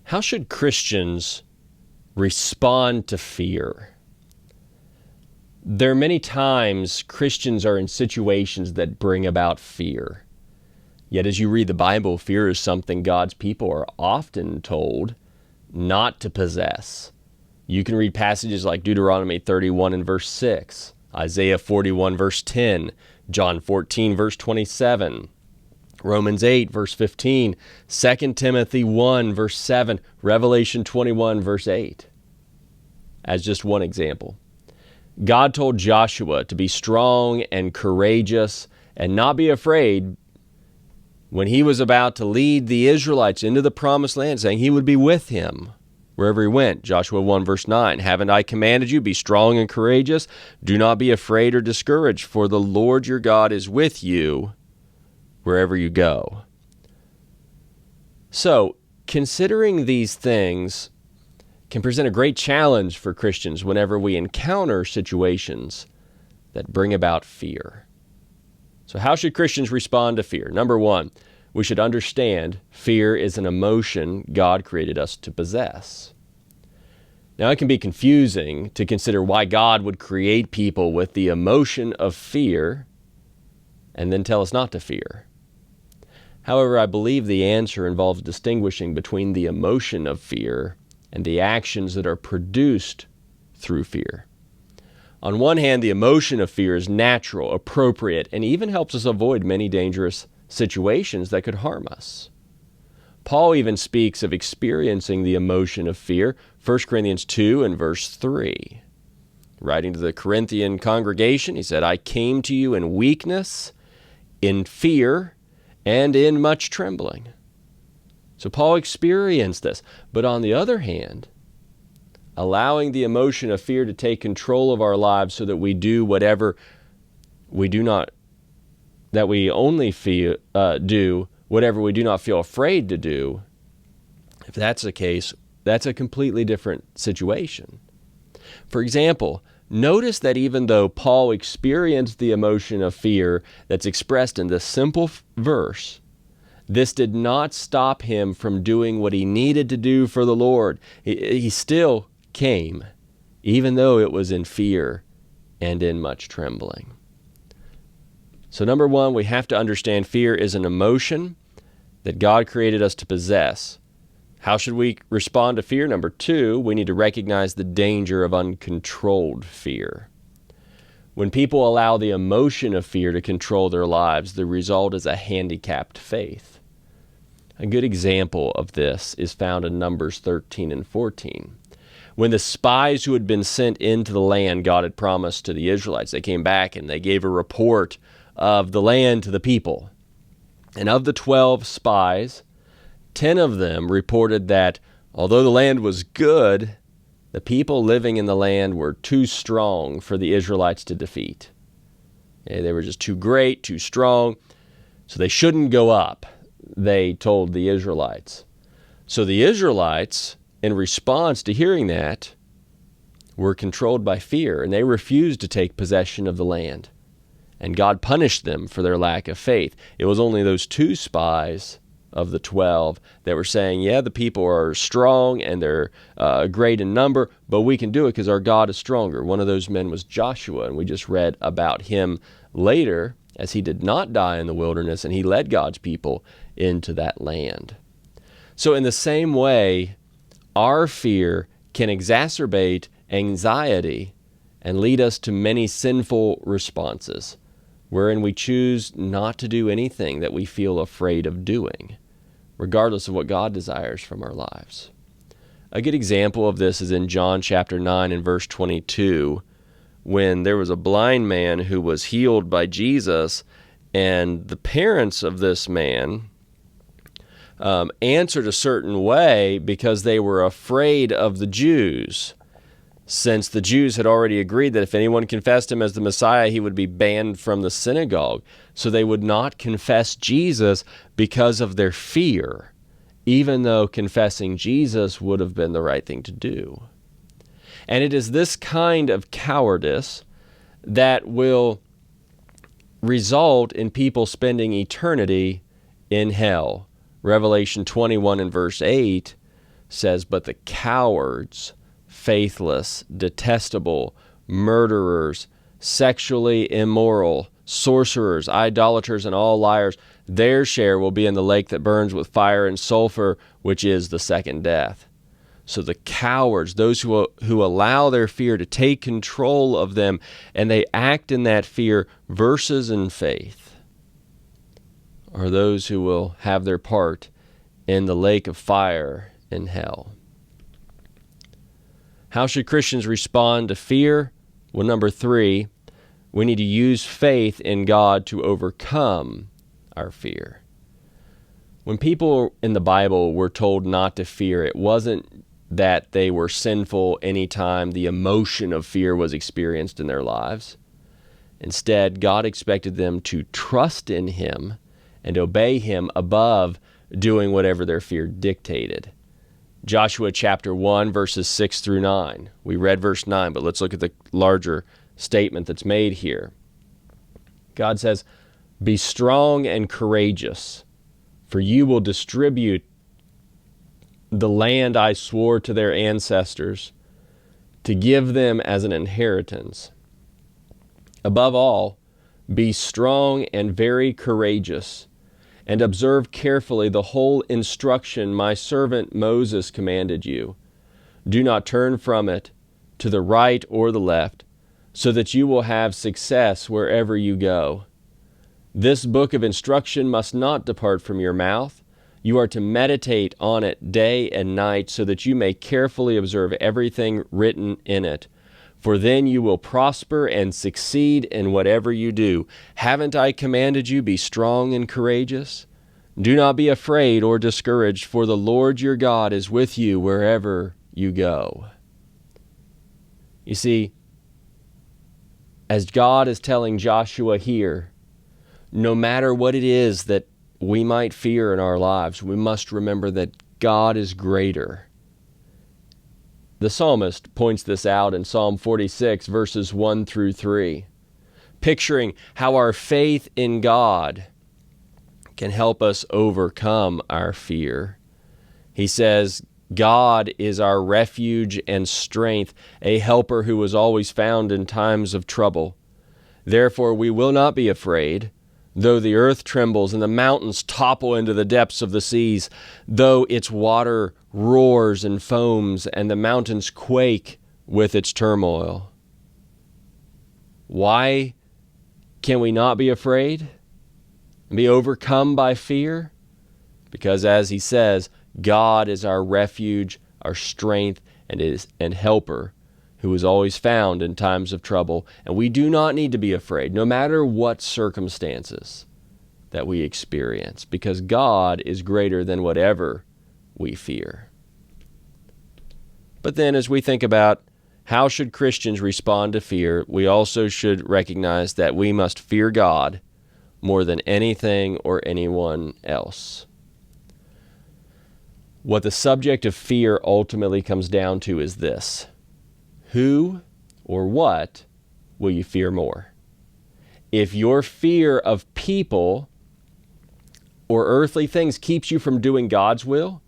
How should Christians respond to fear? There are many times Christians are in situations that bring about fear. Yet as you read the Bible, fear is something God's people are often told not to possess. You can read passages like Deuteronomy 31 and verse 6, Isaiah 41 verse 10, John 14 verse 27, Romans 8 verse 15, 2 Timothy 1 verse 7, Revelation 21 verse 8, as just one example. God told Joshua to be strong and courageous and not be afraid when he was about to lead the Israelites into the promised land, saying he would be with him wherever he went. Joshua 1 verse 9, haven't I commanded you, be strong and courageous? Do not be afraid or discouraged, for the Lord your God is with you wherever you go. So, considering these things can present a great challenge for Christians whenever we encounter situations that bring about fear. So how should Christians respond to fear? Number one, we should understand fear is an emotion God created us to possess. Now, it can be confusing to consider why God would create people with the emotion of fear and then tell us not to fear. However, I believe the answer involves distinguishing between the emotion of fear and the actions that are produced through fear. On one hand, the emotion of fear is natural, appropriate, and even helps us avoid many dangerous situations that could harm us. Paul even speaks of experiencing the emotion of fear, 1 Corinthians 2 and verse 3. Writing to the Corinthian congregation, he said, I came to you in weakness, in fear, and in much trembling. So Paul experienced this. But on the other hand, allowing the emotion of fear to take control of our lives so that we do whatever we do not, that we only do whatever we do not feel afraid to do, if that's the case, that's a completely different situation. For example, notice that even though Paul experienced the emotion of fear that's expressed in this simple verse, this did not stop him from doing what he needed to do for the Lord. He still came, even though it was in fear and in much trembling. So number one, we have to understand fear is an emotion that God created us to possess. How should we respond to fear? Number two, we need to recognize the danger of uncontrolled fear. When people allow the emotion of fear to control their lives, the result is a handicapped faith. A good example of this is found in Numbers 13 and 14. When the spies who had been sent into the land God had promised to the Israelites, they came back and they gave a report of the land to the people. And of the 12 spies, 10 of them reported that although the land was good, the people living in the land were too strong for the Israelites to defeat. They were just too great, too strong, so they shouldn't go up, they told the Israelites. So the Israelites, in response to hearing that, were controlled by fear, and they refused to take possession of the land. And God punished them for their lack of faith. It was only those 2 spies of the 12 that were saying, yeah, the people are strong and they're great in number, but we can do it because our God is stronger. One of those men was Joshua, and we just read about him later as he did not die in the wilderness, and he led God's people into that land. So in the same way, our fear can exacerbate anxiety and lead us to many sinful responses, wherein we choose not to do anything that we feel afraid of doing, regardless of what God desires from our lives. A good example of this is in John chapter 9 and verse 22, when there was a blind man who was healed by Jesus, and the parents of this man answered a certain way because they were afraid of the Jews, since the Jews had already agreed that if anyone confessed him as the Messiah, he would be banned from the synagogue. So they would not confess Jesus because of their fear, even though confessing Jesus would have been the right thing to do. And it is this kind of cowardice that will result in people spending eternity in hell. Revelation 21 and verse 8 says, "But the cowards, faithless, detestable, murderers, sexually immoral, sorcerers, idolaters, and all liars, their share will be in the lake that burns with fire and sulfur, which is the second death." So the cowards, those who allow their fear to take control of them, and they act in that fear versus in faith, are those who will have their part in the lake of fire in hell. How should Christians respond to fear? Well, number 3, we need to use faith in God to overcome our fear. When people in the Bible were told not to fear, it wasn't that they were sinful anytime the emotion of fear was experienced in their lives. Instead, God expected them to trust in Him and obey Him above doing whatever their fear dictated. Joshua chapter 1, verses 6 through 9. We read verse 9, but let's look at the larger statement that's made here. God says, "Be strong and courageous, for you will distribute the land I swore to their ancestors to give them as an inheritance. Above all, be strong and very courageous, and observe carefully the whole instruction my servant Moses commanded you. Do not turn from it to the right or the left, so that you will have success wherever you go. This book of instruction must not depart from your mouth. You are to meditate on it day and night, so that you may carefully observe everything written in it. For then you will prosper and succeed in whatever you do. Haven't I commanded you, be strong and courageous? Do not be afraid or discouraged, for the Lord your God is with you wherever you go." You see, as God is telling Joshua here, no matter what it is that we might fear in our lives, we must remember that God is greater. The psalmist points this out in Psalm 46, verses 1 through 3, picturing how our faith in God can help us overcome our fear. He says, "God is our refuge and strength, a helper who is always found in times of trouble. Therefore we will not be afraid, though the earth trembles and the mountains topple into the depths of the seas, though its water roars and foams and the mountains quake with its turmoil." Why can we not be afraid and be overcome by fear? Because, as he says, God is our refuge, our strength, and helper, who is always found in times of trouble. And we do not need to be afraid, no matter what circumstances that we experience, because God is greater than whatever we fear. But then, as we think about how should Christians respond to fear, we also should recognize that we must fear God more than anything or anyone else. What the subject of fear ultimately comes down to is this: who or what will you fear more? If your fear of people or earthly things keeps you from doing God's will,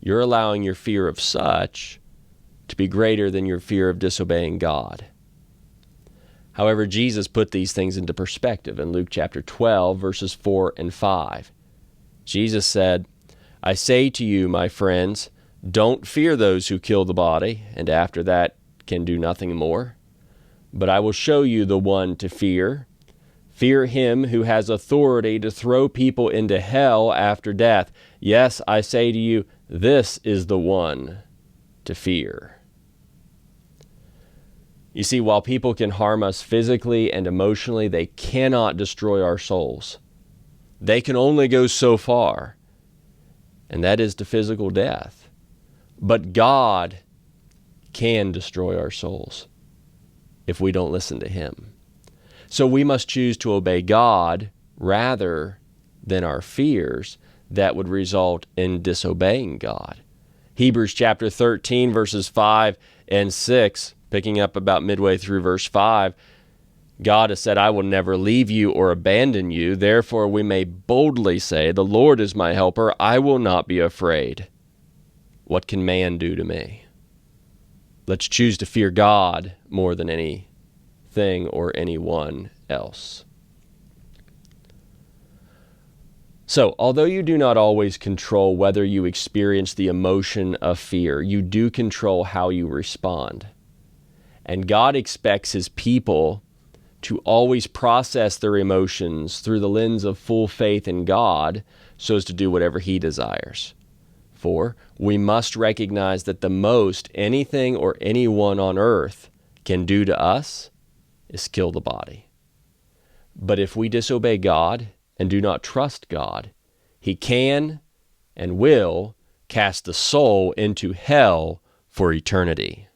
you're allowing your fear of such to be greater than your fear of disobeying God. However, Jesus put these things into perspective in Luke chapter 12, verses 4 and 5. Jesus said, "I say to you, my friends, don't fear those who kill the body, and after that can do nothing more. But I will show you the one to fear. Fear him who has authority to throw people into hell after death. Yes, I say to you, this is the one to fear." You see, while people can harm us physically and emotionally, they cannot destroy our souls. They can only go so far, and that is to physical death. But God can destroy our souls if we don't listen to Him. So we must choose to obey God rather than our fears that would result in disobeying God. Hebrews chapter 13, verses 5 and 6, picking up about midway through verse 5, God has said, "I will never leave you or abandon you. Therefore we may boldly say, the Lord is my helper. I will not be afraid. what can man do to me? Let's choose to fear God more than anything or anyone else. So, although you do not always control whether you experience the emotion of fear, you do control how you respond. And God expects His people to always process their emotions through the lens of full faith in God so as to do whatever He desires. For we must recognize that the most anything or anyone on earth can do to us is kill the body. But if we disobey God and do not trust God, He can and will cast the soul into hell for eternity.